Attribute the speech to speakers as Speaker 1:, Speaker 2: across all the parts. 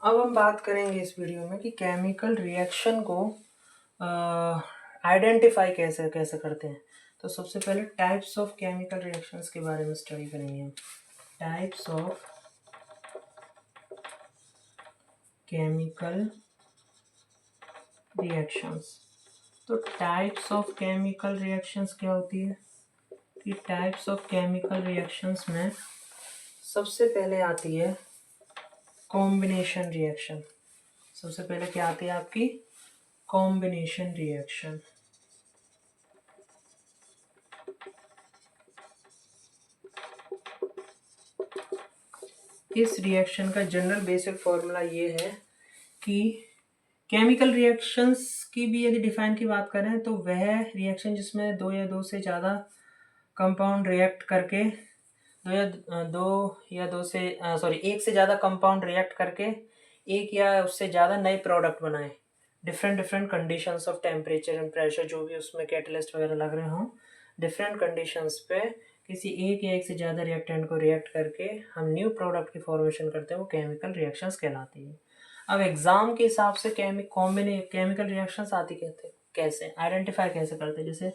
Speaker 1: अब हम बात करेंगे इस वीडियो में कि केमिकल रिएक्शन को आइडेंटिफाई कैसे कैसे करते हैं। तो सबसे पहले टाइप्स ऑफ केमिकल रिएक्शंस के बारे में स्टडी करेंगे हम। Types of chemical reactions. तो टाइप्स ऑफ केमिकल रिएक्शंस क्या होती है कि टाइप्स ऑफ केमिकल रिएक्शंस में सबसे पहले आती है कॉम्बिनेशन रिएक्शन। सबसे पहले क्या आती है आपकी कॉम्बिनेशन रिएक्शन। इस रिएक्शन का जनरल बेसिक फॉर्मूला ये है कि केमिकल रिएक्शंस की भी यदि डिफाइन की बात करें तो वह रिएक्शन जिसमें दो या दो से ज़्यादा कंपाउंड रिएक्ट करके एक से ज़्यादा कंपाउंड रिएक्ट करके एक या उससे ज़्यादा नए प्रोडक्ट बनाए। Different different conditions of temperature and pressure, जो भी उसमें कैटलिस्ट वगैरह लग रहे हों, डिफरेंट कंडीशंस पे किसी एक या एक से ज़्यादा रिएक्टेंट को रिएक्ट करके हम न्यू प्रोडक्ट की फॉर्मेशन करते हैं, वो केमिकल रिएक्शंस कहलाती है। अब एग्जाम के हिसाब से केमिकल रिएक्शंस आती कैसे आइडेंटिफाई कैसे करते हैं। जैसे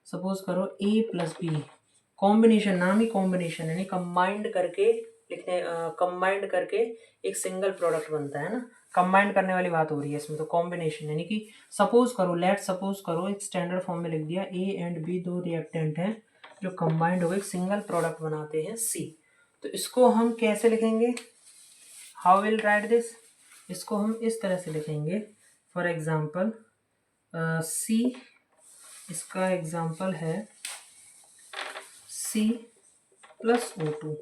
Speaker 1: सपोज करो A+B कॉम्बिनेशन, नाम ही कॉम्बिनेशन यानी कंबाइंड करके एक सिंगल प्रोडक्ट बनता है ना। कंबाइंड करने वाली बात हो रही है इसमें, तो कॉम्बिनेशन यानी कि सपोज करो एक स्टैंडर्ड फॉर्म में लिख दिया A एंड B दो रिएक्टेंट हैं जो कंबाइंड हो एक सिंगल प्रोडक्ट बनाते हैं C। तो इसको हम कैसे लिखेंगे, हाउ विल राइट दिस। इसको हम इस तरह से लिखेंगे, फॉर एग्जाम्पल C, इसका एग्जाम्पल है C+O2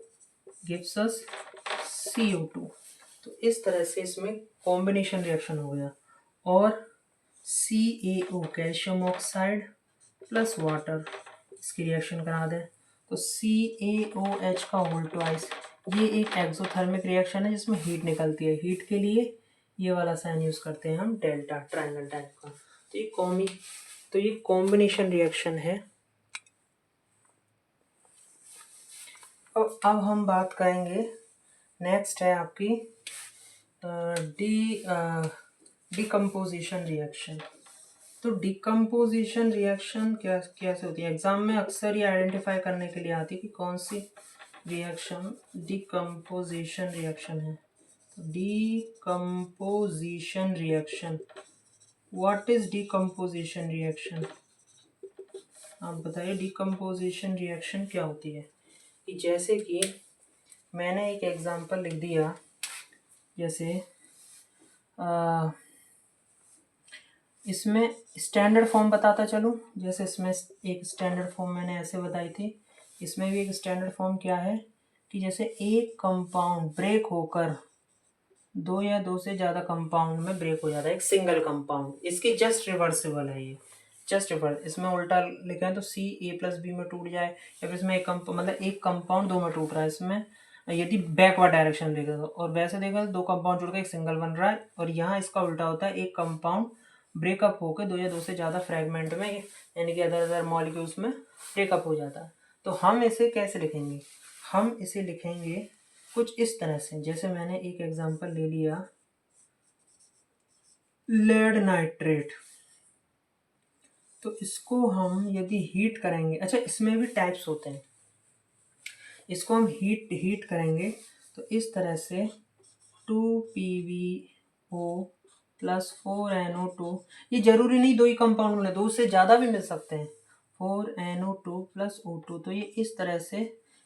Speaker 1: गिव्स अस CO2। तो इस तरह से इसमें कॉम्बिनेशन रिएक्शन हो गया। और CaO calcium oxide plus water, इसकी रिएक्शन करा दें तो CaOH का होल ट्वाइस। ये एक एक्सोथर्मिक रिएक्शन है जिसमें हीट निकलती है। हीट के लिए ये वाला साइन यूज करते हैं हम, डेल्टा, ट्रायंगल टाइप का। तो ये कॉम्बिनेशन रिएक्शन है। अब हम बात करेंगे, नेक्स्ट है आपकी डिकम्पोजिशन रिएक्शन। तो डिकम्पोजिशन रिएक्शन कैसे होती है, एग्जाम में अक्सर ये आइडेंटिफाई करने के लिए आती है कि कौन सी रिएक्शन डिकम्पोजिशन रिएक्शन है। Decomposition reaction, what is decomposition reaction, आप बताइए डिकम्पोजिशन रिएक्शन क्या होती है। कि जैसे कि मैंने एक एग्जांपल लिख दिया, जैसे इसमें स्टैंडर्ड फॉर्म बताता चलूँ। जैसे इसमें एक स्टैंडर्ड फॉर्म मैंने ऐसे बताई थी, इसमें भी एक स्टैंडर्ड फॉर्म क्या है कि जैसे एक कंपाउंड ब्रेक होकर दो या दो से ज़्यादा कंपाउंड में ब्रेक हो जाता है एक सिंगल कंपाउंड, इसकी जस्ट रिवर्सिबल है ये, जस्ट रिवर्स। इसमें उल्टा लिखा है तो CA+B में टूट जाए, या फिर इसमें एक कंपाउंड दो में टूट रहा है, इसमें यदि बैकवर्ड डायरेक्शन देखा तो, और वैसे देखा तो दो कंपाउंड जुड़ के एक सिंगल बन रहा है। और यहाँ इसका उल्टा होता है, एक कंपाउंड ब्रेकअप होकर दो या दो से ज़्यादा फ्रेगमेंट में यानी कि अदर अदर मॉलिक्यूल्स में ब्रेकअप हो जाता है। तो हम इसे कैसे लिखेंगे, हम इसे लिखेंगे कुछ इस तरह से। जैसे मैंने एक एग्जांपल ले लिया, लेड नाइट्रेट। तो इसको हम यदि हीट करेंगे, अच्छा इसमें भी टाइप्स होते हैं, इसको हम हीट करेंगे तो इस तरह से 2PbO + 4NO2, ये जरूरी नहीं दो ही कंपाउंड मिले, दो से ज़्यादा भी मिल सकते हैं, 4NO2 + O2। तो ये इस तरह से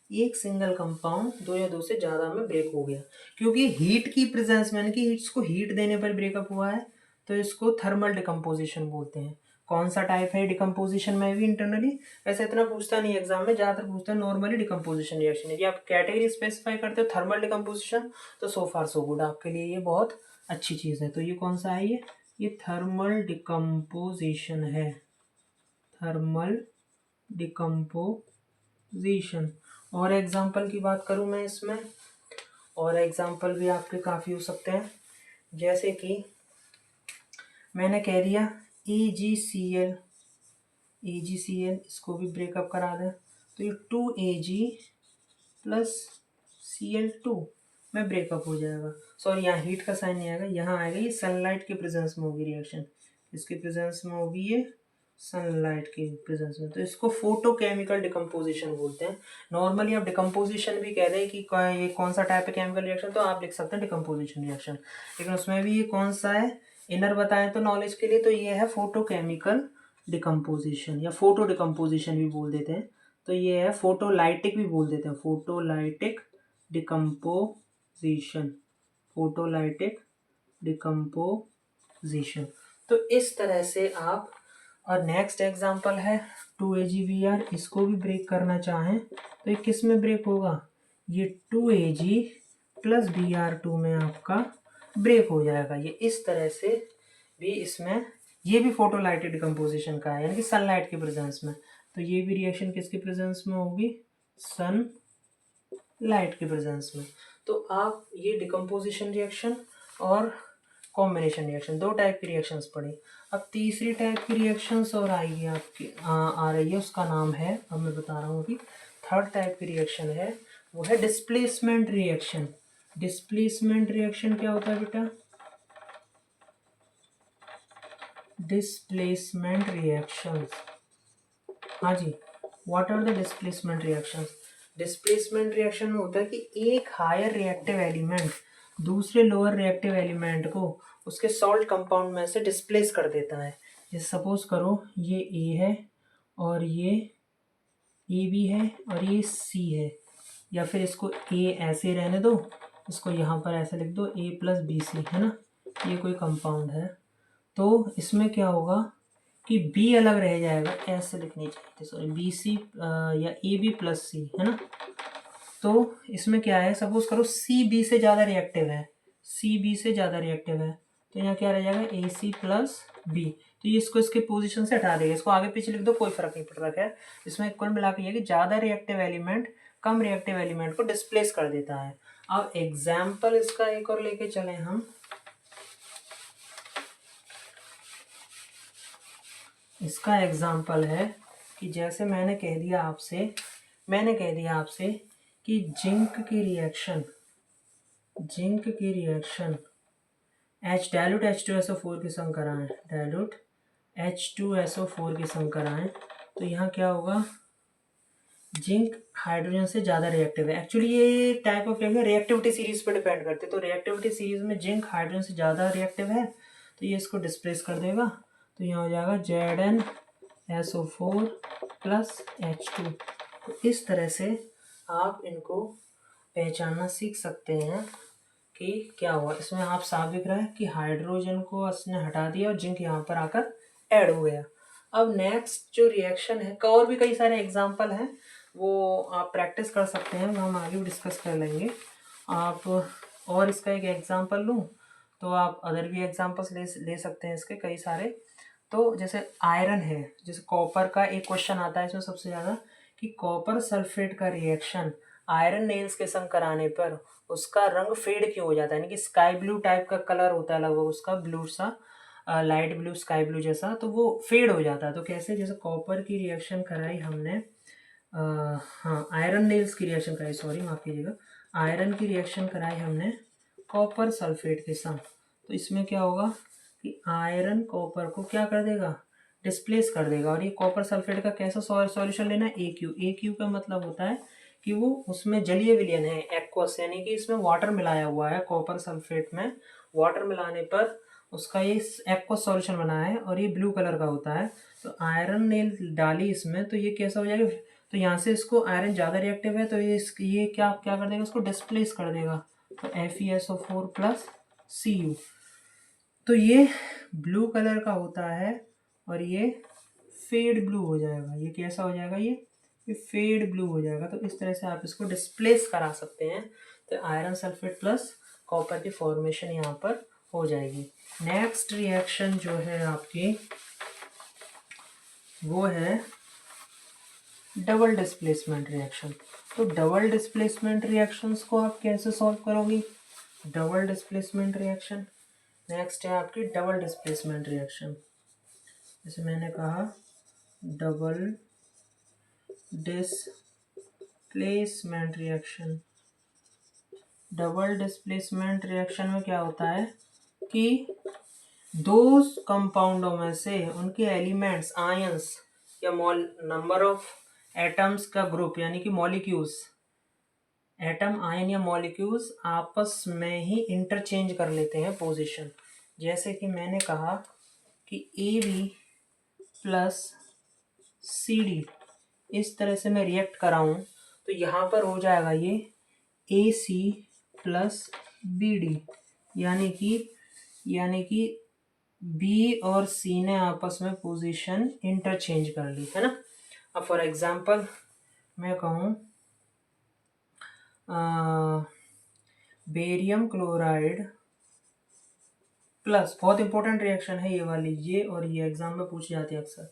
Speaker 1: एक सिंगल कंपाउंड दो या दो से ज़्यादा में ब्रेक हो गया, क्योंकि हीट की प्रेजेंस में, कि इसको हीट देने पर ब्रेकअप हुआ है, तो इसको थर्मल डिकम्पोजिशन बोलते हैं। कौन सा टाइप है डिकम्पोजिशन में भी इंटरनली वैसे इतना पूछता नहीं एग्जाम में, ज़्यादातर पूछता है नॉर्मली डिकम्पोजिशन रिएक्शन। यदि आप कैटेगरी स्पेसिफाई करते हो थर्मल डिकम्पोजिशन तो सो फार सो गुड, आपके लिए ये बहुत अच्छी चीज़ है। तो ये कौन सा है, ये थर्मल डिकम्पोजिशन है, थर्मल डिकम्पोजिशन। और एग्जाम्पल की बात करूँ मैं इसमें, और एग्जाम्पल भी आपके काफ़ी हो सकते हैं। जैसे कि मैंने कह दिया AgCl, इसको भी ब्रेकअप करा दें तो ये 2Ag + Cl2। में ब्रेकअप हो जाएगा। सॉरी, यहाँ हीट का साइन नहीं आएगा, यहाँ आएगा ये सनलाइट के प्रेजेंस में होगी रिएक्शन। इसके प्रेजेंस में होगी ये सनलाइट के प्रेजेंस में, तो इसको फोटोकेमिकल डिकम्पोजिशन बोलते हैं। नॉर्मली आप डिकम्पोजिशन भी कह रहे हैं कि ये कौन सा टाइप है केमिकल रिएक्शन, तो आप लिख सकते हैं डिकम्पोजिशन रिएक्शन, लेकिन उसमें भी ये कौन सा है इनर बताएं तो नॉलेज के लिए, तो ये है फोटोकेमिकल डिकम्पोजिशन या फोटो डिकम्पोजिशन भी बोल देते हैं। तो ये है फोटोलाइटिक भी बोल देते हैं, फोटोलाइटिक डिकम्पोजिशन, फोटोलाइटिक डिकम्पोजिशन। तो इस तरह से आप, और नेक्स्ट एग्जांपल है 2AgBr, इसको भी ब्रेक करना चाहें तो ये किस में ब्रेक होगा, ये 2Ag प्लस Br2 में आपका ब्रेक हो जाएगा। ये इस तरह से भी इसमें, ये भी फोटोलाइटिक डिकम्पोजिशन का है, यानी कि सनलाइट के प्रेजेंस में। तो ये भी रिएक्शन किसके प्रेजेंस में होगी, सन लाइट के प्रेजेंस में। तो आप ये डिकम्पोजिशन रिएक्शन और कॉम्बिनेशन रिएक्शन, दो टाइप की रिएक्शंस पढ़ी। अब तीसरी टाइप की रिएक्शंस और आएगी आपकी आ रही है, उसका नाम है, अब मैं बता रहा हूँ अभी, थर्ड टाइप की रिएक्शन है, वो है डिस्प्लेसमेंट रिएक्शन। डिस्प्लेसमेंट रिएक्शन क्या होता है बेटा, डिस्प्लेसमेंट रिएक्शंस, हाँ जी, what are the displacement reactions. Displacement reaction में होता है कि एक हायर रिएक्टिव एलिमेंट दूसरे लोअर रिएक्टिव एलिमेंट को उसके सॉल्ट कंपाउंड में से डिस्प्लेस कर देता है। जैसे सपोज करो ये ए है और ये ए बी है और ये सी है, या फिर इसको ए ऐसे रहने दो, इसको यहाँ पर ऐसे लिख दो ए प्लस बी सी, है ना, ये कोई कंपाउंड है। तो इसमें क्या होगा कि बी अलग रह जाएगा, ऐसे लिखनी चाहिए थी, सॉरी, बी सी या ए बी प्लस सी, है ना। तो इसमें क्या है, सपोज करो सी बी से ज़्यादा रिएक्टिव है, सी बी से ज़्यादा रिएक्टिव है, तो यहाँ क्या रह जाएगा ए सी प्लस बी। तो ये इसको इसके पोजीशन से हटा देगा, इसको आगे पीछे लिख दो, कोई फर्क नहीं पड़ रहा है। इसमें कुल मिला के ये कि ज़्यादा रिएक्टिव एलिमेंट कम रिएक्टिव एलिमेंट को डिस्प्लेस कर देता है। अब एग्जाम्पल इसका एक और लेके चले हम, इसका एग्जाम्पल है कि जैसे मैंने कह दिया आपसे कि जिंक की रिएक्शन H डायलूट H2SO4 के संग कराएं, डायलूट H2SO4 के संग कराएं, तो यहाँ क्या होगा, जिंक हाइड्रोजन से ज़्यादा रिएक्टिव है। एक्चुअली ये टाइप ऑफ रिएक्टिविटी सीरीज पर डिपेंड करते हैं, तो रिएक्टिविटी सीरीज में जिंक हाइड्रोजन से ज़्यादा रिएक्टिव है, तो ये इसको डिस्प्लेस कर देगा, तो यहाँ हो जाएगा ZnSO4 प्लस H2। तो इस तरह से आप इनको पहचानना सीख सकते हैं कि क्या हुआ। इसमें आप साफ दिख रहा है कि हाइड्रोजन को इसने हटा दिया और जिंक यहाँ पर आकर ऐड हो गया। अब नेक्स्ट जो रिएक्शन है, का और भी कई सारे एग्जाम्पल हैं, वो आप प्रैक्टिस कर सकते हैं, हम आगे भी डिस्कस कर लेंगे। आप और इसका एक एग्जाम्पल लूँ तो आप अदर भी एग्जाम्पल्स ले सकते हैं इसके कई सारे। तो जैसे आयरन है, जैसे कॉपर का एक क्वेश्चन आता है इसमें सबसे ज़्यादा, कि कॉपर सल्फेट का रिएक्शन आयरन नेल्स के संग कराने पर उसका रंग फेड क्यों हो जाता है, यानी कि स्काई ब्लू टाइप का कलर होता है लगभग उसका, ब्लू सा, लाइट ब्लू स्काई ब्लू जैसा, तो वो फेड हो जाता है। तो कैसे, जैसे कॉपर की रिएक्शन कराई हमने, हाँ आयरन नेल्स की रिएक्शन कराई, सॉरी माफ कीजिएगा, आयरन की रिएक्शन कराई हमने कॉपर सल्फेट के साथ, तो इसमें क्या होगा कि आयरन कॉपर को क्या कर देगा, डिस्प्लेस कर देगा। और ये कॉपर सल्फेट का कैसा सॉल्यूशन लेना है, AQ का मतलब होता है कि वो उसमें जलीय विलयन है, एक्वस, यानी कि इसमें वाटर मिलाया हुआ है, कॉपर सल्फेट में वाटर मिलाने पर उसका ये एक्वस सॉल्यूशन बना है और ये ब्लू कलर का होता है। तो आयरन नेल डाली इसमें, तो ये कैसा हो जाएगा, तो यहाँ से इसको आयरन ज़्यादा रिएक्टिव है, तो ये क्या क्या कर देगा, इसको डिस्प्लेस कर देगा, तो FeSO4 प्लस Cu। तो ये ब्लू कलर का होता है और ये फेड ब्लू हो जाएगा। ये कैसा हो जाएगा, ये फेड ब्लू हो जाएगा। तो इस तरह से आप इसको डिस्प्लेस करा सकते हैं। तो आयरन सल्फेट प्लस कॉपर की फॉर्मेशन यहाँ पर हो जाएगी। नेक्स्ट रिएक्शन जो है आपकी वो है डबल डिस्प्लेसमेंट रिएक्शन। तो डबल डिस्प्लेसमेंट रिएक्शंस को आप कैसे सॉल्व करोगी, डबल डिस्प्लेसमेंट रिएक्शन, नेक्स्ट है आपकी डबल डिस्प्लेसमेंट रिएक्शन। जैसे मैंने कहा double displacement reaction, double displacement reaction में क्या होता है कि दो कंपाउंडों में से उनके एलिमेंट्स आयंस या नंबर ऑफ एटम्स का ग्रुप यानी कि मॉलिक्यूल्स, एटम आयन या मॉलिक्यूल्स आपस में ही इंटरचेंज कर लेते हैं पोजीशन। जैसे कि मैंने कहा कि AB प्लस CD इस तरह से मैं रिएक्ट कराऊं तो यहाँ पर हो जाएगा ये AC प्लस BD, यानी कि B और C ने आपस में पोजीशन इंटरचेंज कर ली है ना। अब फॉर एग्जांपल मैं कहूँ बेरियम क्लोराइड प्लस, बहुत इंपॉर्टेंट रिएक्शन है ये वाली, ये और ये एग्जाम में पूछ जाती है अक्सर।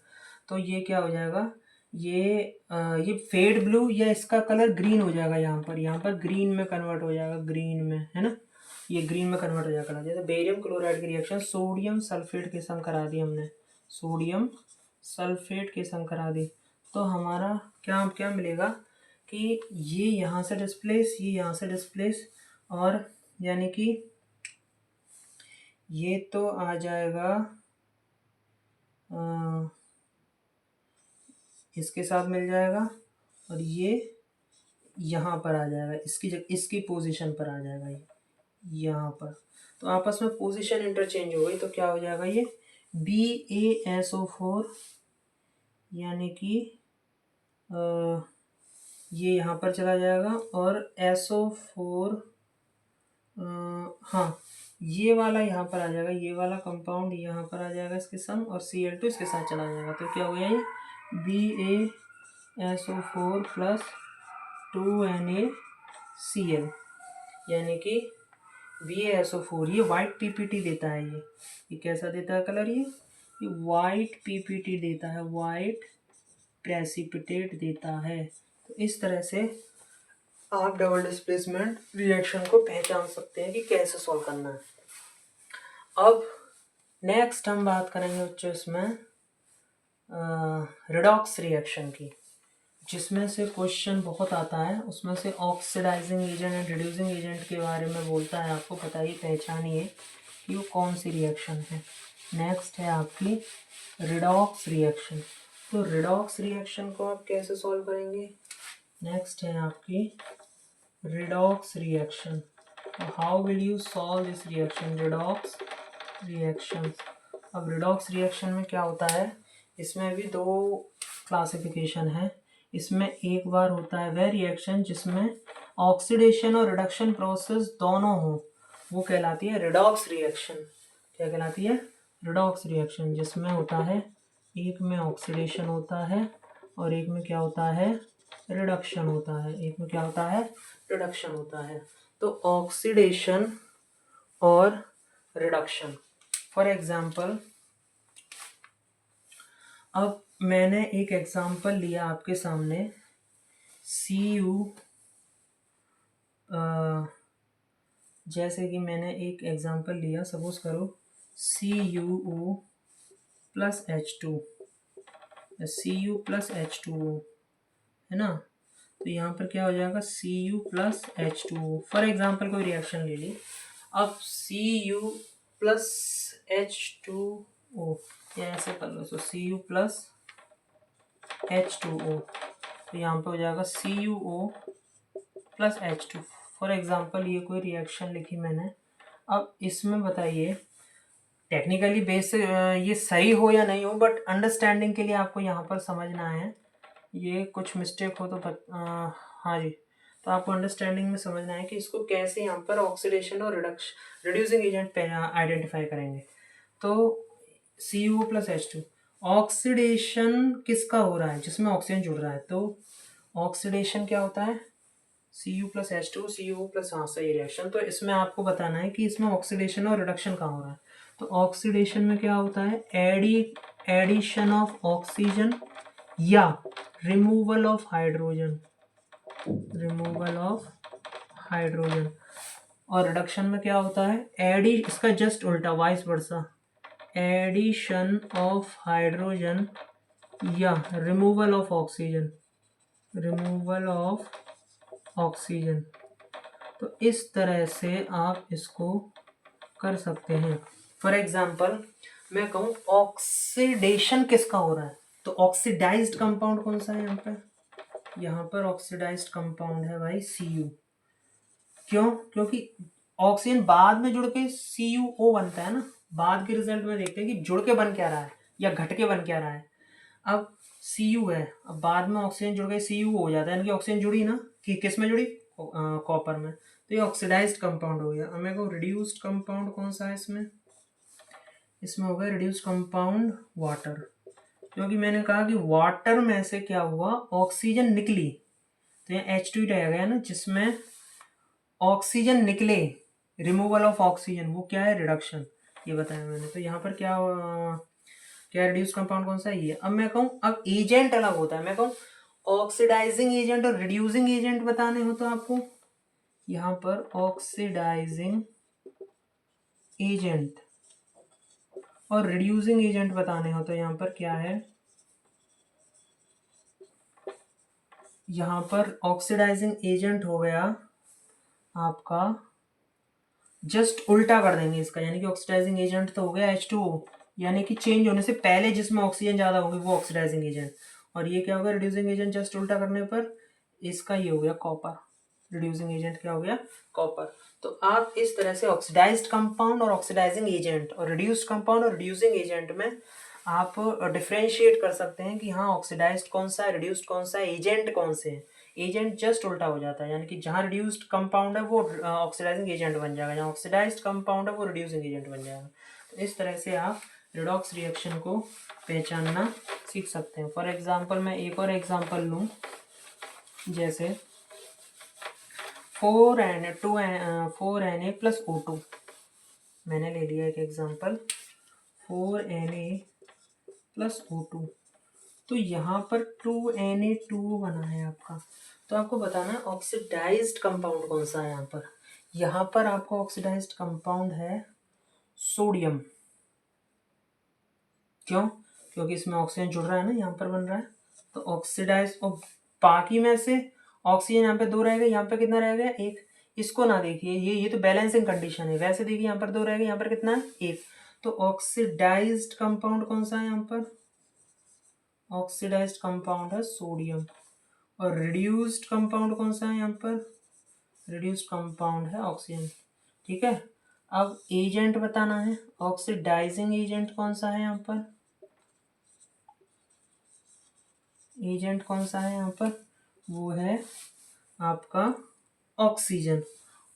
Speaker 1: तो ये क्या हो जाएगा, ये फेड ब्लू या इसका कलर ग्रीन हो जाएगा, यहाँ पर ग्रीन में कन्वर्ट हो जाएगा, ग्रीन में है ना, ये ग्रीन में कन्वर्ट हो जाएगा। जैसे बेरियम क्लोराइड की रिएक्शन सोडियम सल्फेट के संग करा दी हमने, सोडियम सल्फेट के संग करा दी, तो हमारा क्या मिलेगा कि ये यहाँ से डिस्प्लेस, ये यहाँ से डिस्प्लेस, और यानी कि ये तो आ जाएगा इसके साथ मिल जाएगा, और ये यहाँ पर आ जाएगा, इसकी पोजीशन पर आ जाएगा, ये यहाँ पर। तो आपस में पोजीशन इंटरचेंज हो गई, तो क्या हो जाएगा ये BaSO4, यानी कि ये यहाँ पर चला जाएगा, और SO4 हाँ ये वाला यहाँ पर आ जाएगा, ये वाला कंपाउंड यहाँ पर आ जाएगा इसके संग, और Cl2 इसके साथ चला जाएगा। तो क्या हो गया ये BaSO4 प्लस 2NaCl, यानी कि BaSO4 ये वाइट PPT देता है, ये कैसा देता है कलर, ये वाइट PPT देता है, वाइट प्रेसिपिटेट देता है। तो इस तरह से आप डबल डिस्प्लेसमेंट रिएक्शन को पहचान सकते हैं कि कैसे सॉल्व करना है। अब नेक्स्ट हम बात करेंगे बच्चों इसमें रिडॉक्स रिएक्शन की, जिसमें से क्वेश्चन बहुत आता है, उसमें से oxidising agent and reducing agent के बारे में बोलता है, आपको बताइए पहचानिए कि वो कौन सी रिएक्शन है। नेक्स्ट है आपकी रिडॉक्स रिएक्शन। तो रिडॉक्स रिएक्शन को आप कैसे सॉल्व करेंगे, नेक्स्ट है आपकी redox reaction. How will you solve this reaction, redox reaction. अब रिडॉक्स रिएक्शन में क्या होता है, इसमें भी दो क्लासिफिकेशन है। इसमें एक बार होता है वह रिएक्शन जिसमें ऑक्सीडेशन और रिडक्शन प्रोसेस दोनों हो, वो कहलाती है रिडॉक्स रिएक्शन। क्या कहलाती है, रिडॉक्स रिएक्शन, जिसमें होता है एक में ऑक्सीडेशन होता है और एक में क्या होता है, रिडक्शन होता है, एक में क्या होता है, रिडक्शन होता है। तो ऑक्सीडेशन और रिडक्शन, फॉर एग्जाम्पल अब मैंने एक एग्जाम्पल लिया आपके सामने, Cu, जैसे कि मैंने एक एग्जाम्पल लिया, सपोज करो CuO plus H2, Cu plus H2O है ना। तो यहाँ पर क्या हो जाएगा Cu plus H2O, for example कोई रिएक्शन ले ली। अब Cu प्लस H2O, या ऐसे कर लो, तो Cu प्लस H2O, तो यहाँ पर हो जाएगा CuO plus H2। For example ये कोई रिएक्शन लिखी मैंने। अब इसमें बताइए टेक्निकली बेस ये सही हो या नहीं हो, बट अंडरस्टैंडिंग के लिए आपको यहाँ पर समझना है, ये कुछ मिस्टेक हो तो हाँ जी, तो आपको अंडरस्टैंडिंग में समझना है कि इसको कैसे यहाँ पर ऑक्सीडेशन और रिड्यूसिंग एजेंट आइडेंटिफाई करेंगे। तो CuO प्लस H2, ऑक्सीडेशन किसका हो रहा है, जिसमें ऑक्सीजन जुड़ रहा है, तो ऑक्सीडेशन क्या होता है Cu plus H2, CuO plus, हाँ सही रिएक्शन। तो इसमें आपको बताना है कि इसमें ऑक्सीडेशन और रिडक्शन कहाँ हो रहा है। तो ऑक्सीडेशन में क्या होता है, एडिशन ऑफ ऑक्सीजन या removal of hydrogen, removal of hydrogen. और रिडक्शन में क्या होता है, इसका जस्ट उल्टा, vice versa, addition of hydrogen या removal of oxygen, removal of oxygen. तो इस तरह से आप इसको कर सकते हैं। फॉर एग्जाम्पल मैं कहूँ ऑक्सीडेशन किसका हो रहा है, तो ऑक्सीडाइज्ड कंपाउंड कौन सा है यहाँ पर ऑक्सीडाइज्ड कंपाउंड है भाई Cu। क्यों? क्योंकि ऑक्सीजन बाद में जुड़ के CuO बनता है ना, बाद के रिजल्ट में देखते हैं कि जुड़ के बन क्या रहा है या घट के बन क्या रहा है। अब Cu है, अब बाद में ऑक्सीजन जुड़ गए CuO हो जाता है, यानी कि ऑक्सीजन जुड़ी ना, कि किस में जुड़ी, कॉपर में, तो ये ऑक्सीडाइज्ड कंपाउंड हो गया। अब मेरे को रिड्यूस्ड कंपाउंड कौन सा है इसमें हो गया रिड्यूस्ड कंपाउंड वाटर, क्योंकि मैंने कहा कि वाटर में से क्या हुआ, ऑक्सीजन निकली, तो यहाँ H2 रह गया ना, जिसमें ऑक्सीजन निकले, रिमूवल ऑफ ऑक्सीजन, वो क्या है, रिडक्शन, ये बताया मैंने। तो यहाँ पर क्या क्या रिड्यूस कंपाउंड कौन सा है, ये। अब मैं कहूँ, अब एजेंट अलग होता है, मैं कहूँ ऑक्सीडाइजिंग एजेंट और रिड्यूसिंग एजेंट बताने हो तो आपको यहाँ पर ऑक्सीडाइजिंग एजेंट और रिड्यूसिंग एजेंट बताने हो तो यहाँ पर क्या है, यहाँ पर ऑक्सीडाइजिंग एजेंट हो गया आपका, जस्ट उल्टा कर देंगे इसका, यानी कि ऑक्सीडाइजिंग एजेंट तो हो गया H2O, यानी कि चेंज होने से पहले जिसमें ऑक्सीजन ज़्यादा होगी वो ऑक्सीडाइजिंग एजेंट, और ये क्या होगा, रिड्यूसिंग एजेंट जस्ट उल्टा करने पर इसका ये हो गया कॉपर, रिड्यूसिंग एजेंट क्या हो गया, कॉपर। तो आप इस तरह से ऑक्सीडाइज्ड कंपाउंड और ऑक्सीडाइजिंग एजेंट और रिड्यूस्ड कंपाउंड और रिड्यूसिंग एजेंट में आप डिफ्रेंशिएट कर सकते हैं कि हाँ ऑक्सीडाइज्ड कौन सा है, रिड्यूस्ड कौन सा है, एजेंट कौन से हैं। एजेंट जस्ट उल्टा हो जाता है, यानी कि जहाँ रिड्यूस्ड कंपाउंड है वो ऑक्सीडाइजिंग एजेंट बन जाएगा, जहाँ ऑक्सीडाइज्ड कंपाउंड है वो रिड्यूसिंग एजेंट बन जाएगा। तो इस तरह से आप रिडॉक्स रिएक्शन को पहचानना सीख सकते हैं। फॉर एग्जांपल मैं एक और एग्जांपल लूँ, जैसे 4Na प्लस O2 मैंने ले लिया एक एग्जांपल, 4Na प्लस O2, तो यहाँ पर 2Na2 बना है आपका। तो आपको बताना है ऑक्सीडाइज्ड कंपाउंड कौन सा है यहाँ पर आपको ऑक्सीडाइज्ड कंपाउंड है सोडियम। क्यों? क्योंकि इसमें ऑक्सीजन जुड़ रहा है ना, यहाँ पर बन रहा है, तो ऑक्सीडाइज, और बाकी में से ऑक्सीजन यहाँ पे 2 रह गए, यहाँ पे कितना रह गया, 1। इसको ना देखिए, ये तो बैलेंसिंग कंडीशन है, वैसे देखिए यहाँ पर 2 रह गए, यहाँ पर कितना है, 1। तो ऑक्सीडाइज्ड कंपाउंड कौन सा है यहाँ पर, ऑक्सीडाइज्ड कंपाउंड है सोडियम। और रिड्यूस्ड कंपाउंड कौन सा है यहाँ पर, रिड्यूस्ड कंपाउंड है ऑक्सीजन। ठीक है, अब एजेंट बताना है, ऑक्सीडाइजिंग एजेंट कौन सा है यहाँ पर, एजेंट कौन सा है यहाँ पर, वो है आपका ऑक्सीजन।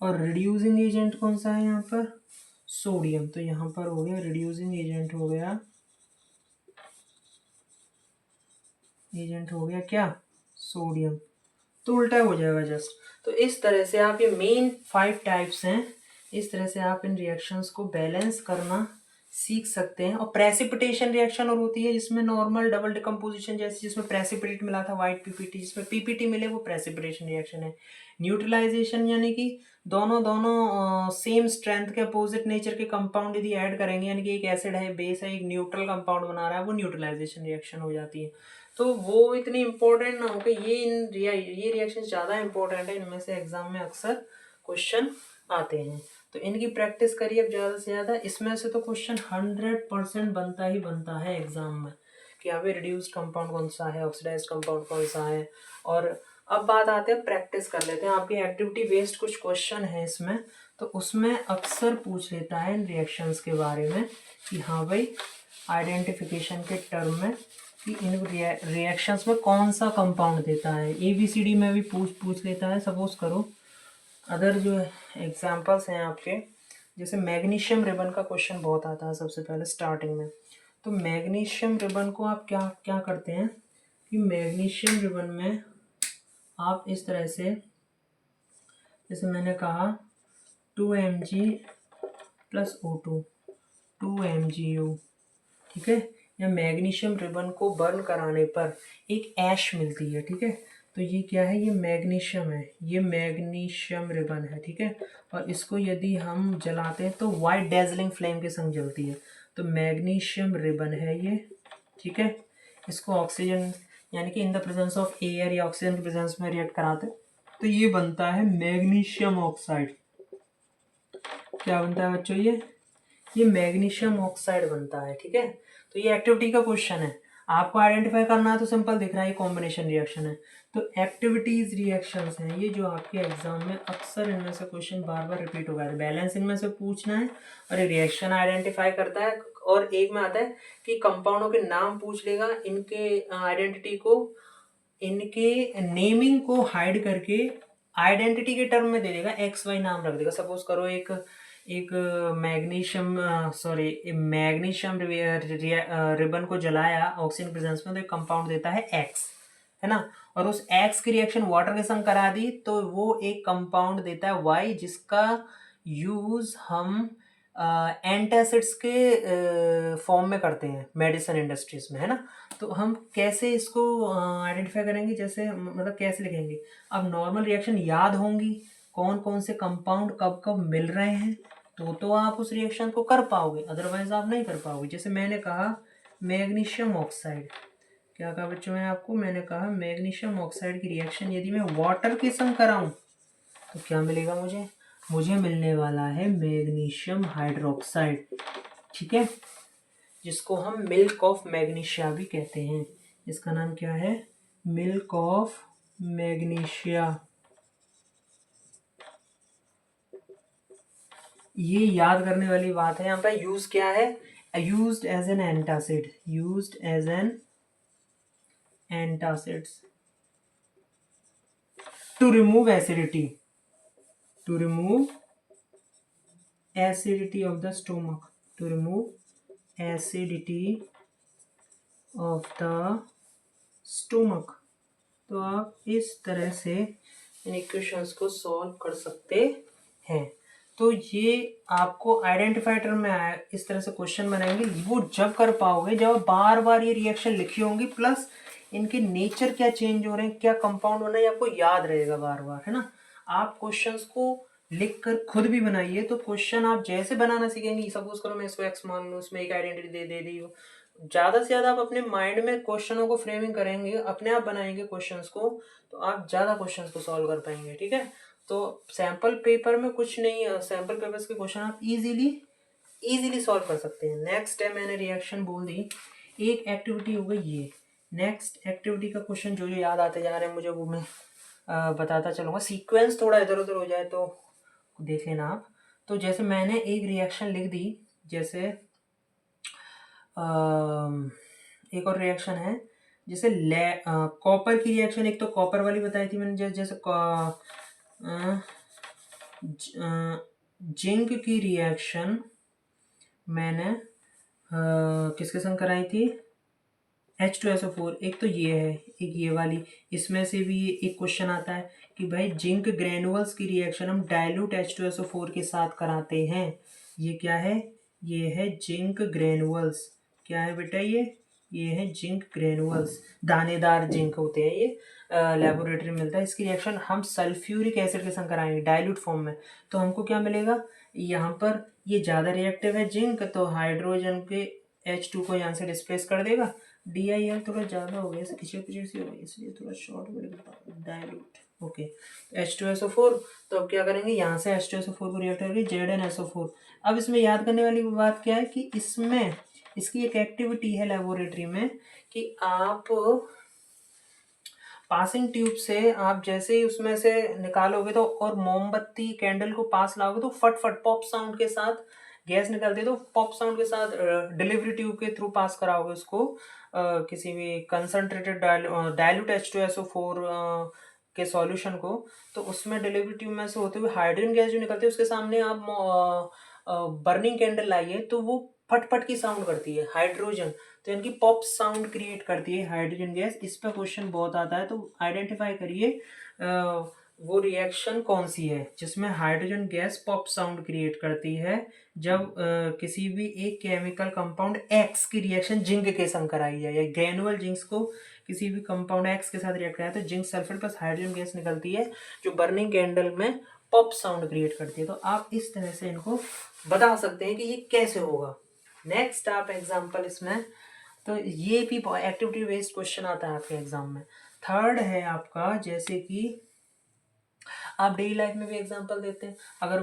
Speaker 1: और रिड्यूसिंग एजेंट कौन सा है यहाँ पर, सोडियम। तो यहाँ पर हो गया रिड्यूसिंग एजेंट हो गया, एजेंट हो गया क्या, सोडियम। तो उल्टा हो जाएगा जस्ट। तो इस तरह से आप, ये मेन 5 टाइप्स हैं, इस तरह से आप इन रिएक्शंस को बैलेंस करना सीख सकते हैं। और प्रेसिपिटेशन रिएक्शन और होती है जिसमें नॉर्मल डबल डिकम्पोजिशन, जैसे जिसमें प्रेसिपिटेट मिला था व्हाइट पीपीटी, जिसमें पीपीटी मिले वो प्रेसिपिटेशन रिएक्शन है। न्यूट्रलाइजेशन यानी कि दोनों सेम स्ट्रेंथ के अपोजिट नेचर के कंपाउंड यदि ऐड करेंगे, यानी कि एक एसिड है, बेस है, एक न्यूट्रल कंपाउंड बना रहा है, वो न्यूट्रलाइजेशन रिएक्शन हो जाती है। तो वो इतनी इंपॉर्टेंट ना हो कि ये रिएक्शन ज़्यादा इंपॉर्टेंट है, इनमें से एग्जाम में अक्सर क्वेश्चन आते हैं, तो इनकी प्रैक्टिस करिए अब ज़्यादा से ज़्यादा। इसमें से तो क्वेश्चन 100% बनता ही बनता है एग्जाम में, कि यहाँ पे रिड्यूस्ड कंपाउंड कौन सा है, ऑक्सीडाइज्ड कंपाउंड कौन सा है। और अब बात आते हैं, प्रैक्टिस कर लेते हैं, आपकी एक्टिविटी बेस्ड कुछ क्वेश्चन है इसमें, तो उसमें अक्सर पूछ लेता है इन रिएक्शंस के बारे में कि हाँ भाई आइडेंटिफिकेशन के टर्म में कि इन रिएक्शंस में कौन सा कंपाउंड देता है। ABCD में भी पूछ लेता है। सपोज करो अदर जो एग्जांपल्स हैं आपके, जैसे मैग्नीशियम रिबन का क्वेश्चन बहुत आता है सबसे पहले स्टार्टिंग में। तो मैग्नीशियम रिबन को आप क्या क्या करते हैं कि मैग्नीशियम रिबन में आप इस तरह से, जैसे मैंने कहा 2Mg प्लस O2 2MgO, ठीक है, या मैग्नीशियम रिबन को बर्न कराने पर एक ऐश मिलती है, ठीक है। तो ये क्या है, ये मैग्नीशियम है, ये मैग्नीशियम रिबन है, ठीक है। और इसको यदि हम जलाते हैं तो वाइट डेजलिंग फ्लेम के संग जलती है। तो मैग्नीशियम रिबन है ये, ठीक है। इसको ऑक्सीजन यानी कि in the presence of air या ऑक्सीजन के प्रेजेंस में रिएक्ट कराते हैं तो ये बनता है मैग्नीशियम ऑक्साइड। क्या बनता है बच्चों? ये मैग्नीशियम ऑक्साइड बनता है। ठीक है, तो ये एक्टिविटी का क्वेश्चन है, आपको आइडेंटिफाई करना है। तो सिंपल दिख रहा है, ये कॉम्बिनेशन रिएक्शन है। तो एक्टिविटीज रिएक्शंस हैं ये, जो आपके एग्जाम में अक्सर इनमें से क्वेश्चन बार बार रिपीट होगा। बैलेंस इनमें से पूछना है और ये रिएक्शन आइडेंटिफाई करता है। और एक में आता है कि कंपाउंडों के नाम पूछ लेगा, इनके आइडेंटिटी को, इनके नेमिंग को हाइड करके आइडेंटिटी के टर्म में दे देगा, एक्स वाई नाम रख देगा। सपोज करो एक एक मैग्नीशियम मैग्नीशियम रिबन को जलाया ऑक्सीजन प्रेजेंस में, तो एक कंपाउंड देता है एक्स, है ना। और उस एक्स की रिएक्शन वाटर के संग करा दी तो वो एक कंपाउंड देता है वाई, जिसका यूज हम एंटासिड्स के फॉर्म में करते हैं मेडिसिन इंडस्ट्रीज में, है ना। तो हम कैसे इसको आइडेंटिफाई करेंगे, जैसे मतलब कैसे लिखेंगे? अब नॉर्मल रिएक्शन याद होंगी, कौन कौन से कंपाउंड कब कब मिल रहे हैं, तो आप उस रिएक्शन को कर पाओगे, अदरवाइज आप नहीं कर पाओगे। जैसे मैंने कहा मैग्नीशियम ऑक्साइड, क्या कहा बच्चों मैं आपको? मैंने कहा मैग्नीशियम ऑक्साइड की रिएक्शन यदि मैं वाटर के संग कराऊं तो क्या मिलेगा मुझे मिलने वाला है मैग्नीशियम हाइड्रोक्साइड। ठीक है, जिसको हम मिल्क ऑफ मैग्नीशिया भी कहते हैं। इसका नाम क्या है? Milk of magnesia. ये याद करने वाली बात है। यहाँ पे यूज क्या है? Used as an antacid, used as an antacids to remove acidity, to remove acidity of the stomach, to remove acidity of the stomach। तो आप इस तरह से इन इक्वेशंस को सॉल्व कर सकते हैं। तो ये आपको आइडेंटिफाई टर्म में आया, इस तरह से क्वेश्चन बनाएंगे वो जब कर पाओगे जब बार बार ये रिएक्शन लिखी होंगी, प्लस इनके नेचर क्या चेंज हो रहे हैं, क्या कंपाउंड होना है, आपको याद रहेगा बार बार, है ना। आप क्वेश्चंस को लिख कर खुद भी बनाइए, तो क्वेश्चन आप जैसे बनाना सीखेंगे, सपोज करो मैं इसको एक्स मान लूँ, इसमें एक आइडेंटिटी दे दी हो, ज़्यादा से ज़्यादा आप अपने माइंड में क्वेश्चनों को फ्रेमिंग करेंगे, अपने आप बनाएंगे क्वेश्चंस को, तो आप ज़्यादा क्वेश्चंस को सॉल्व कर पाएंगे। ठीक है, तो सैम्पल पेपर में कुछ नहीं है, सैम्पल पेपर्स के क्वेश्चन आप इजीली सॉल्व कर सकते हैं। नेक्स्ट है, मैंने रिएक्शन बोल दी, एक एक्टिविटी हो गई ये। नेक्स्ट एक्टिविटी का क्वेश्चन जो जो याद आते जा रहे हैं मुझे, वो मैं बताता चलूँगा। सीक्वेंस थोड़ा इधर उधर हो जाए तो देख लेना आप। तो जैसे मैंने एक रिएक्शन लिख दी, जैसे एक और रिएक्शन है, जैसे कॉपर की रिएक्शन, एक तो कॉपर वाली बताई थी मैंने, जैसे जिंक की रिएक्शन मैंने किसके संग कराई थी? H2SO4। एक तो ये है, एक ये वाली। इसमें से भी एक क्वेश्चन आता है कि भाई जिंक ग्रेनुअल्स की रिएक्शन हम डाइल्यूट H2SO4 के साथ कराते हैं। ये क्या है? ये है जिंक ग्रेनुअल्स। क्या है बेटा? ये है जिंक ग्रेनुअल्स, दानेदार जिंक होते हैं ये, लेबोरेटरी में मिलता है। इसकी रिएक्शन हम सल्फ्यूरिक एसिड के संग कराएंगे डाइल्यूट फॉर्म में, तो हमको क्या मिलेगा? यहाँ पर ये ज़्यादा रिएक्टिव है जिंक, तो हाइड्रोजन के H2 को यहाँ से डिस्प्लेस कर देगा। DIL थोड़ा ज़्यादा हो गया, इसे खिचड़ पिचड़ सी हो गई, इसलिए थोड़ा शॉर्ट में डाइल्यूट। Okay, H2SO4। तो अब क्या करेंगे? यहाँ से H2SO4 को रिएक्ट करके ZnSO4। अब इसमें याद करने वाली बात क्या है कि इसमें इसकी एक एक्टिविटी है लेबोरेटरी में कि आप पासिंग ट्यूब से आप जैसे ही उसमें से निकालोगे तो, और मोमबत्ती कैंडल को पास लाओगे तो फट फट पॉप साउंड के साथ गैस निकलती है, तो पॉप साउंड के साथ डिलीवरी ट्यूब के थ्रू पास कराओगे उसको किसी भी कंसंट्रेटेड डाइल्यूट H2SO4 के सॉल्यूशन को, तो उसमें डिलीवरी ट्यूब में से होते हुए हाइड्रोजन गैस जो निकलती है उसके सामने आप बर्निंग कैंडल लाइए तो वो फटफट की साउंड करती है हाइड्रोजन, तो इनकी पॉप साउंड क्रिएट करती है हाइड्रोजन गैस। इस पर क्वेश्चन बहुत आता है, तो आइडेंटिफाई करिए वो रिएक्शन कौन सी है जिसमें hydrogen gas pop sound create करती है जब किसी भी एक केमिकल कंपाउंड एक्स की रिएक्शन जिंक के संग कराई जाए, या ग्रेनुअल जिंक्स को किसी भी कंपाउंड एक्स के साथ रिएक्ट कराए तो zinc sulphate plus hydrogen gas निकलती है जो बर्निंग कैंडल में पॉप साउंड क्रिएट करती है। तो आप इस तरह से इनको बता सकते हैं कि ये कैसे होगा। नेक्स्ट आप एग्जाम्पल इसमें, तो ये भी एक्टिविटी बेस्ड क्वेश्चन आता है आपके एग्जाम में। थर्ड है आपका, जैसे कि आप डेली लाइफ में भी एग्जांपल देते हैं। अगर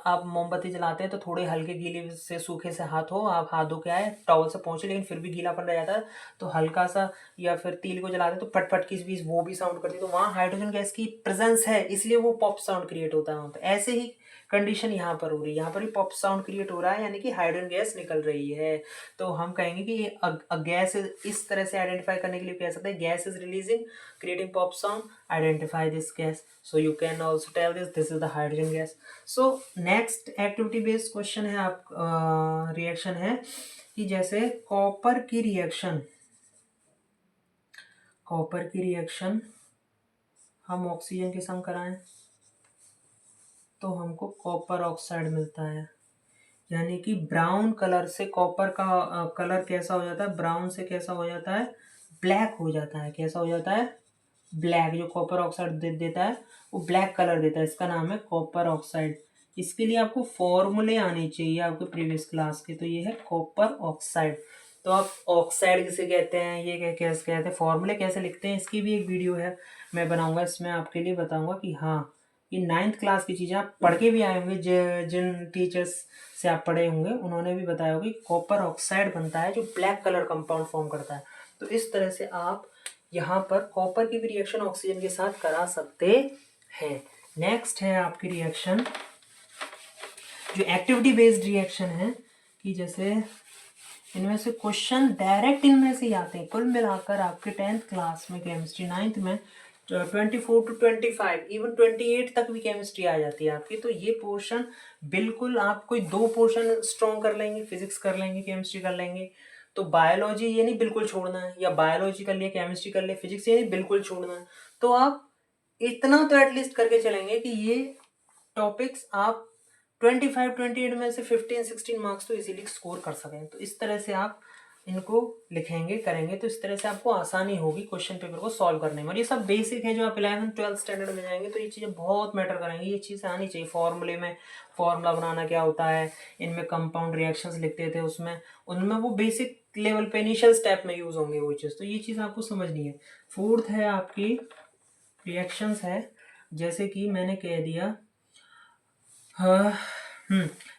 Speaker 1: आप मोमबत्ती जलाते हैं तो थोड़े हल्के गीले से सूखे से हाथ हो, आप हाथ धो के आए, टॉवल से पहुंचे, लेकिन फिर भी गीलापन रह जाता है, तो हल्का सा, या फिर तीली को जलाते हैं तो फट फट की भी वो भी साउंड करती है, तो वहाँ हाइड्रोजन गैस की प्रेजेंस है, इसलिए वो पॉप साउंड क्रिएट होता है वहाँ पे। ऐसे ही कंडीशन यहाँ पर हो रही है, यहाँ पर भी पॉप साउंड क्रिएट हो रहा है, यानी कि हाइड्रोजन गैस निकल रही है। तो हम कहेंगे कि गैस इस तरह से आइडेंटिफाई करने के लिए कह सकते हैं, gas is releasing creating pop sound, identify this gas, so you can also tell this is the hydrogen gas. So next activity based question है, आप रिएक्शन है कि जैसे कॉपर की रिएक्शन हम ऑक्सीजन के संग कराएं तो हमको कॉपर ऑक्साइड मिलता है, यानी कि ब्राउन कलर से कॉपर का कलर कैसा हो जाता है, ब्राउन से कैसा हो जाता है, ब्लैक हो जाता है। कैसा हो जाता है, ब्लैक। जो कॉपर ऑक्साइड देता है वो ब्लैक कलर देता है, इसका नाम है कॉपर ऑक्साइड। इसके लिए आपको फॉर्मूले आने चाहिए आपके प्रीवियस क्लास के, तो ये है कॉपर ऑक्साइड। तो आप ऑक्साइड किसे कहते हैं, ये कैसे कहते हैं, फॉर्मूले कैसे लिखते हैं, इसकी भी एक वीडियो है, मैं बनाऊंगा, इसमें आपके लिए बताऊंगा कि हाँ, ये 9th क्लास की चीज़ें आप पढ़ के भी आए होंगे, जिन टीचर्स से आप पढ़े होंगे उन्होंने भी बताया होगा कि कॉपर ऑक्साइड बनता है जो ब्लैक कलर कंपाउंड फॉर्म करता है। तो इस तरह से आप यहाँ पर कॉपर की भी रिएक्शन ऑक्सीजन के साथ करा सकते हैं। नेक्स्ट है आपकी रिएक्शन जो एक्टिविटी बेस्ड रिएक्शन है, कि जैसे इनमें से क्वेश्चन डायरेक्ट इनमें से ही आते हैं। कुल मिलाकर आपके 10th क्लास में केमिस्ट्री, 9th में 24 to 25 इवन 28 तक भी केमिस्ट्री आ जाती है आपकी। तो ये पोर्शन बिल्कुल आप कोई 2 पोर्शन स्ट्रॉन्ग कर लेंगे, फिजिक्स कर लेंगे, केमिस्ट्री कर लेंगे, तो बायोलॉजी ये नहीं बिल्कुल छोड़ना है, या बायोलॉजी कर लिया, केमिस्ट्री कर लिया, फिजिक्स ये नहीं बिल्कुल छोड़ना है। तो आप इतना तो एटलीस्ट करके चलेंगे कि ये टॉपिक्स आप 25-28 में से 15-16 मार्क्स तो इजीली स्कोर कर सकें। तो इस तरह से आप इनको लिखेंगे, करेंगे, तो इस तरह से आपको आसानी होगी क्वेश्चन पेपर को सॉल्व करने में। और ये सब बेसिक है, जो आप 11th-12th स्टैंडर्ड में जाएंगे तो ये चीज़ें बहुत मैटर करेंगी, ये चीज़ें आनी चाहिए। फॉर्मूले में फॉर्मूला बनाना क्या होता है, इनमें कंपाउंड रिएक्शंस लिखते थे उसमें, उनमें वो बेसिक लेवल पे इनिशियल स्टेप में यूज होंगे वो चीज़, तो ये चीज़ आपको समझनी है। 4th है आपकी रिएक्शंस है, जैसे कि मैंने कह दिया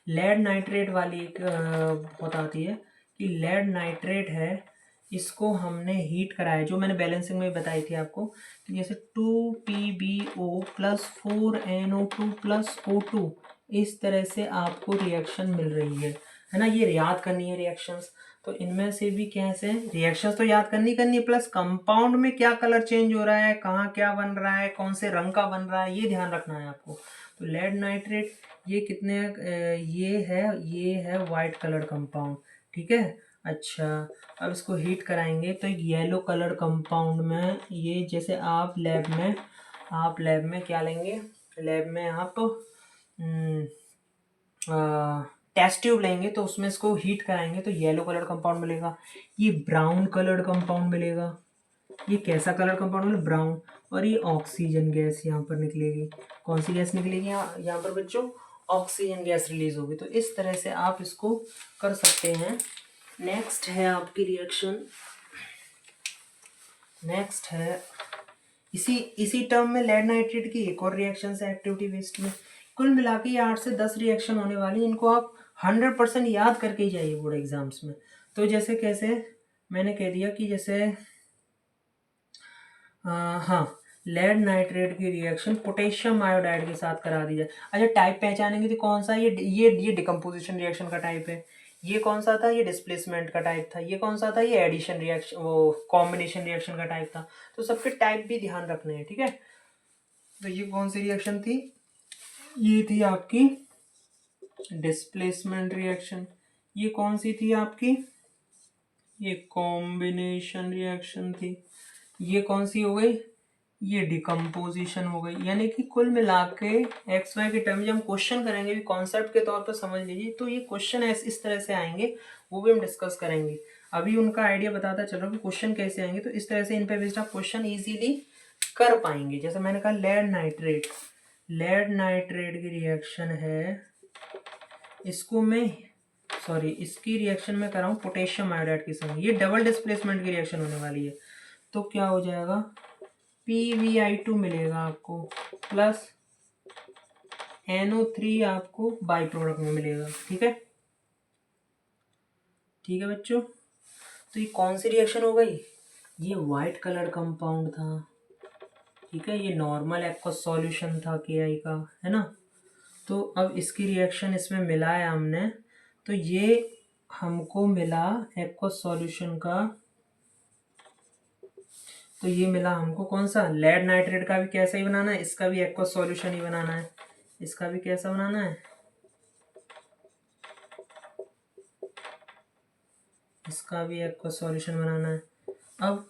Speaker 1: लेड नाइट्रेट वाली एक बहुत आती है, कि लेड नाइट्रेट है, इसको हमने हीट कराया, जो मैंने बैलेंसिंग में बताई थी आपको, कि जैसे 2PbO + 4NO2 + O2, इस तरह से आपको रिएक्शन मिल रही है ना। ये याद करनी है रिएक्शंस। तो इनमें से भी कैसे रिएक्शंस तो याद करनी है, प्लस कंपाउंड में क्या कलर चेंज हो रहा है, कहाँ क्या बन रहा है, कौन से रंग का बन रहा है, ये ध्यान रखना है आपको। तो लेड नाइट्रेट ये कितने ये है वाइट कलर कंपाउंड, ठीक है। अच्छा, अब इसको हीट कराएंगे तो एक येलो कलर कंपाउंड में, ये जैसे आप लैब में क्या लेंगे, लैब में आप टेस्ट ट्यूब लेंगे, तो उसमें इसको हीट कराएंगे तो येलो कलर कंपाउंड मिलेगा, ये ब्राउन कलर कंपाउंड मिलेगा। ये कैसा कलर कंपाउंड मिलेगा, ब्राउन। और ये ऑक्सीजन गैस यहाँ पर निकलेगी। कौन सी गैस निकलेगी यहाँ पर बच्चों, ऑक्सीजन गैस रिलीज होगी। तो इस तरह से आप इसको कर सकते हैं। नेक्स्ट है आपकी रिएक्शन, नेक्स्ट है इसी टर्म में लेड नाइट्रेट की एक और रिएक्शन है एक्टिविटी बेस्ड में। कुल मिला के 8 से 10 रिएक्शन होने वाली, इनको आप 100% याद करके ही जाइए बोर्ड एग्जाम्स में। तो जैसे कैसे मैंने कह दिया कि जैसे हाँ, लेड नाइट्रेट की रिएक्शन पोटेशियम आयोडाइड के साथ करा दी जाए। अच्छा, टाइप पहचानेंगे तो कौन सा, ये डिकम्पोजिशन रिएक्शन का टाइप है। ये कौन सा था, ये डिस्प्लेसमेंट का टाइप था। ये कौन सा था, ये एडिशन रिएक्शन, वो कॉम्बिनेशन रिएक्शन का टाइप था। तो सबके टाइप भी ध्यान रखने हैं, ठीक है। तो ये कौन सी रिएक्शन थी, ये थी आपकी डिस्प्लेसमेंट रिएक्शन। ये कौन सी थी आपकी, ये कॉम्बिनेशन रिएक्शन थी। ये कौन सी हो गई, ये डिकम्पोजिशन हो गई। यानी कि कुल मिला के एक्स वाई के टर्म जब हम क्वेश्चन करेंगे, भी कॉन्सेप्ट के तौर पर समझ लीजिए, तो ये क्वेश्चन इस तरह से आएंगे, वो भी हम डिस्कस करेंगे। अभी उनका आइडिया बताता चल रहा हूँ कि क्वेश्चन कैसे आएंगे। तो इस तरह से इन पे बेस्ड आप क्वेश्चन इजीली कर पाएंगे। जैसे मैंने कहा लेड नाइट्रेट की रिएक्शन है, इसको मैं इसकी रिएक्शन में कर रहा हूँ पोटेशियम आयोडाइड के संग। ये डबल डिस्प्लेसमेंट की रिएक्शन होने वाली है। तो क्या हो जाएगा, PbI2 मिलेगा आपको प्लस NO3 आपको बाई प्रोडक्ट में मिलेगा। ठीक है, ठीक है बच्चों। तो ये कौन सी रिएक्शन हो गई? ये वाइट कलर कंपाउंड था। ठीक है, ये नॉर्मल एक्वस सॉल्यूशन था KI का, है ना। तो अब इसकी रिएक्शन इसमें मिलाया हमने, तो ये हमको मिला एक्वस सॉल्यूशन का। तो ये मिला हमको कौन सा? लेड नाइट्रेट का भी कैसा ही बनाना है, इसका भी एक्वस सॉल्यूशन ही बनाना है। इसका भी कैसा बनाना है? इसका भी एक्वस सॉल्यूशन बनाना है। अब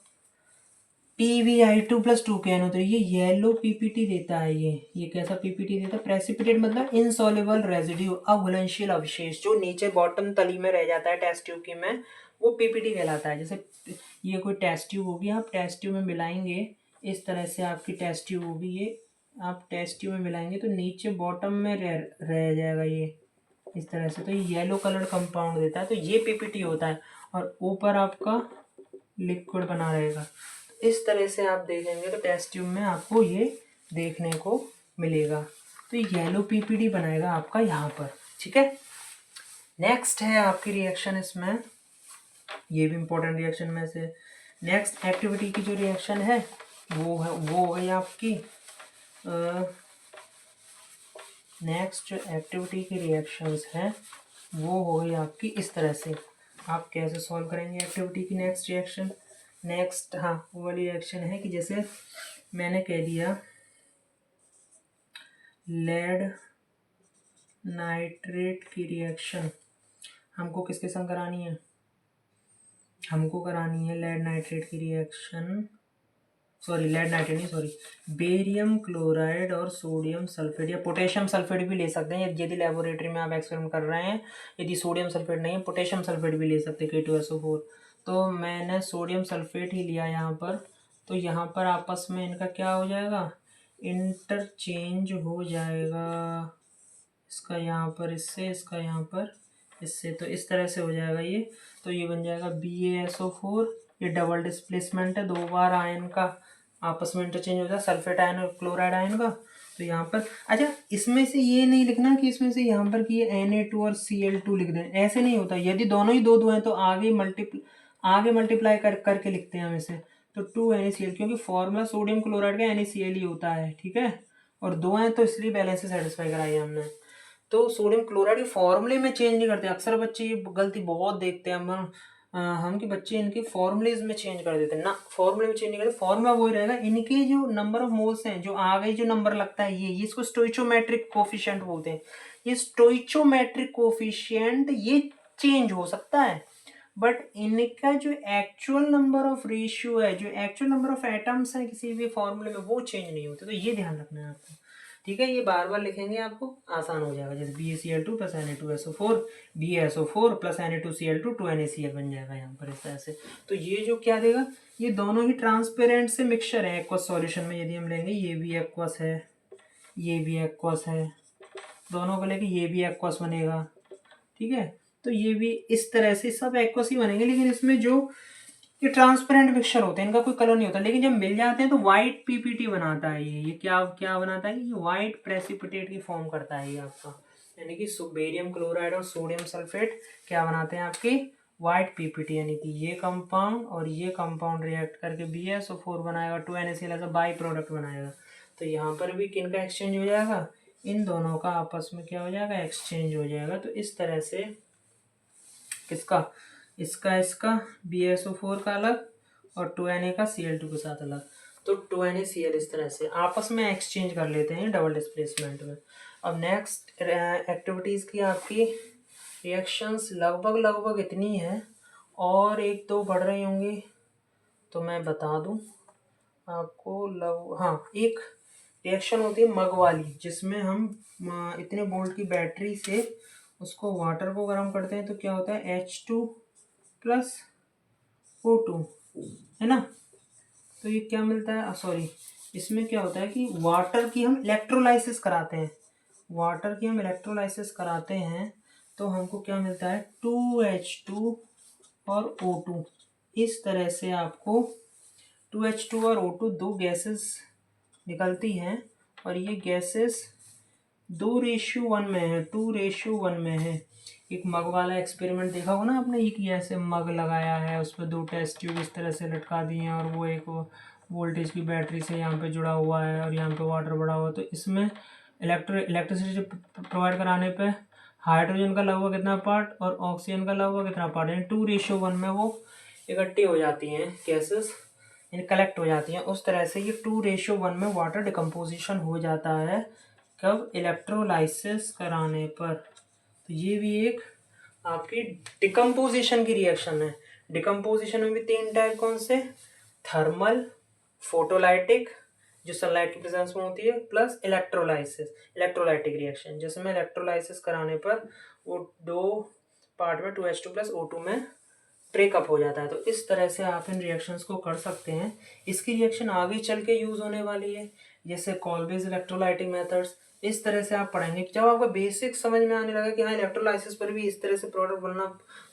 Speaker 1: PbI2+2KNO, तो ये येलो PPT देता है। ये कैसा PPT देता है? प्रेसिपिटेट मतलब इनसॉल्युबल रेजिड्यू, अघुलनशील अवशेष, जो नीचे बॉटम तली में रह जाता है टेस्ट ट्यूब की में, वो PPT कहलाता है। जैसे ये कोई टेस्ट ट्यूब होगी, आप टेस्ट ट्यूब में मिलाएंगे, इस तरह से आपकी टेस्ट ट्यूब होगी, ये आप टेस्ट ट्यूब में मिलाएंगे तो नीचे बॉटम में रह जाएगा ये इस तरह से। तो ये येलो कलर कंपाउंड देता है, तो ये PPT होता है, और ऊपर आपका लिक्विड बना रहेगा। इस तरह से आप देखेंगे तो टेस्ट ट्यूब में आपको ये देखने को मिलेगा। तो येलो PPT बनाएगा आपका यहाँ पर। ठीक है, नेक्स्ट है आपकी रिएक्शन इसमें, ये भी इम्पोर्टेंट रिएक्शन में से नेक्स्ट एक्टिविटी की जो रिएक्शन है वो हो गई आपकी नेक्स्ट जो एक्टिविटी की रिएक्शंस हैं वो हो गई आपकी इस तरह से। आप कैसे सॉल्व करेंगे एक्टिविटी की नेक्स्ट रिएक्शन? नेक्स्ट हाँ वो वाली रिएक्शन है कि जैसे मैंने कह दिया लेड नाइट्रेट की रिएक्शन हमको किसके संग करानी है? हमको करानी है लेड नाइट्रेट की रिएक्शन, सॉरी लेड नाइट्रेट नहीं, सॉरी बेरियम क्लोराइड और सोडियम सल्फेट, या पोटेशियम सल्फेट भी ले सकते हैं यदि लेबोरेटरी में आप एक्सपेरिमेंट कर रहे हैं। यदि सोडियम सल्फेट नहीं है, पोटेशियम सल्फेट भी ले सकते हैं, K2SO4। तो मैंने सोडियम सल्फेट ही लिया यहाँ पर। तो यहाँ पर आपस में इनका क्या हो जाएगा? इंटरचेंज हो जाएगा, इसका यहाँ पर इससे, इसका यहाँ पर इससे, तो इस तरह से हो जाएगा ये। तो ये बन जाएगा BaSO4, ये डबल डिस्प्लेसमेंट है, दो बार आयन का आपस में इंटरचेंज हो जाए, सल्फेट आयन और क्लोराइड आयन का। तो यहाँ पर अच्छा, इसमें से ये नहीं लिखना कि इसमें से यहाँ पर कि ये Na2 और Cl2 लिख दें, ऐसे नहीं होता। यदि दोनों ही दो हैं तो आगे मल्टीप्लाई करके लिखते हैं हम इसे, तो 2NaCl, क्योंकि फॉर्मूला सोडियम क्लोराइड का NaCl ही होता है। ठीक है, और दो हैं तो इसलिए बैलेंस से सेटिस्फाई कराई हमने। तो सोडियम क्लोराइड के फॉर्मूले में चेंज नहीं करते। अक्सर बच्चे ये गलती बहुत देखते हैं हम कि बच्चे इनके फॉर्मूलेज में चेंज कर देते हैं ना, फॉर्मूले में चेंज नहीं करते, फॉर्मूला वही रहेगा। इनके जो नंबर ऑफ मोल्स हैं, जो आगे जो नंबर लगता है ये इसको स्टोइचोमेट्रिक कोफिशिएंट बोलते हैं। ये स्टोइचोमेट्रिक कोफिशिएंट ये चेंज हो सकता है, बट इनका जो एक्चुअल नंबर ऑफ रेशियो है, जो एक्चुअल नंबर ऑफ एटम्स हैं किसी भी फॉर्मूले में, वो चेंज नहीं होते। तो ये ध्यान रखना है आपको। ठीक है, ये बार बार लिखेंगे आपको आसान हो जाएगा। जैसे BaCl2 + Na2SO4, BaSO4 + Na2Cl2 2NaCl बन जाएगा यहाँ पर इस तरह से। तो ये जो क्या देगा, ये दोनों ही ट्रांसपेरेंट से मिक्सचर है एक्वस सॉल्यूशन में। यदि हम लेंगे ये भी एक्वस है, ये भी एक्वस है, दोनों को लेके ये भी एक्वस बनेगा। ठीक है, तो ये भी इस तरह से सब एक्वस ही बनेंगे, लेकिन इसमें जो ये ट्रांसपेरेंट मिक्सचर होते हैं, इनका कोई कलर नहीं होता, लेकिन जब मिल जाते हैं तो व्हाइट PPT बनाता है। ये क्या क्या बनाता है? ये व्हाइट प्रेसिपिटेट की फॉर्म करता है ये आपका, यानी कि बेरियम क्लोराइड और सोडियम सल्फेट क्या बनाते हैं आपकी? व्हाइट PPT, यानी कि ये कंपाउंड और ये कंपाउंड रिएक्ट करके BaSO4 बनाएगा, 2NaCl ऐसा बाई प्रोडक्ट बनाएगा। तो यहाँ पर भी किन का एक्सचेंज हो जाएगा? इन दोनों का आपस में क्या हो जाएगा? एक्सचेंज हो जाएगा। तो इस तरह से किसका? इसका BaSO4 का अलग और 2Na का Cl2 के साथ अलग। तो 2NaCl इस तरह से आपस में एक्सचेंज कर लेते हैं डबल डिस्प्लेसमेंट में। अब नेक्स्ट एक्टिविटीज़ की आपकी रिएक्शंस लगभग इतनी है, और एक दो बढ़ रही होंगी तो मैं बता दूं आपको। हाँ, एक रिएक्शन होती है मग वाली, जिसमें हम इतने वोल्ट की बैटरी से उसको वाटर को गर्म करते हैं, तो क्या होता है H2 + O2, है ना। तो ये क्या मिलता है, सॉरी, इसमें क्या होता है कि वाटर की हम इलेक्ट्रोलाइसिस कराते हैं, तो हमको क्या मिलता है 2H2 और O2। इस तरह से आपको 2H2 और O2 दो गैसेस निकलती हैं, और ये गैसेस 2:1 में है, 2:1 में है। एक मग वाला एक्सपेरिमेंट देखा होगा ना आपने, कि ऐसे मग लगाया है, उस पर 2 टेस्ट ट्यूब इस तरह से लटका दिए हैं, और वो एक वोल्टेज की बैटरी से यहाँ पे जुड़ा हुआ है, और यहाँ पे वाटर पड़ा हुआ है। तो इसमें इलेक्ट्रिसिटी प्रोवाइड कराने पे हाइड्रोजन का लगभग कितना पार्ट और ऑक्सीजन का लगभग कितना पार्ट, यानी 2:1 में वो इकट्ठी हो जाती हैं गैसेस, यानी कलेक्ट हो जाती हैं। उस तरह से ये 2:1 में वाटर डिकम्पोजिशन हो जाता है, कब? इलेक्ट्रोलाइसिस कराने पर। तो ये भी एक आपकी डिकम्पोजिशन की रिएक्शन है। डिकम्पोजिशन में भी 3 टाइप कौन से? थर्मल, फोटोलाइटिक जो सनलाइट की प्रेजेंस में होती है, प्लस इलेक्ट्रोलाइसिस, इलेक्ट्रोलाइटिक रिएक्शन जिसमें इलेक्ट्रोलाइसिस कराने पर वो 2 पार्ट में 2H2 प्लस O2 में ब्रेकअप हो जाता है। तो इस तरह से आप इन रिएक्शंस को कर सकते हैं। इसकी रिएक्शन आगे चल के यूज़ होने वाली है, जैसे कॉल्बेज इलेक्ट्रोलाइटिक मेथड्स। इस तरह से आप पढ़ेंगे, जब आपको बेसिक समझ में आने लगा कि हाँ इलेक्ट्रोलाइसिस पर भी इस तरह से प्रोडक्ट बनना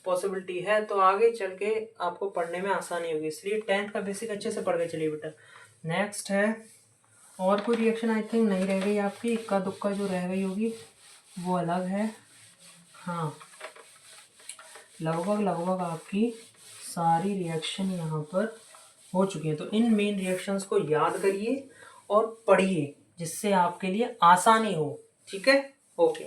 Speaker 1: पॉसिबिलिटी है, तो आगे चल के आपको पढ़ने में आसानी होगी। इसलिए 10th का बेसिक अच्छे से पढ़ के चलिए बेटा। नेक्स्ट है, और कोई रिएक्शन आई थिंक नहीं रह गई आपकी, इक्का दुक्का जो रह गई होगी वो अलग है। हाँ, लगभग आपकी सारी रिएक्शन यहाँ पर हो चुकी है। तो इन मेन रिएक्शंस को याद करिए और पढ़िए, जिससे आपके लिए आसानी हो। ठीक है, ओके।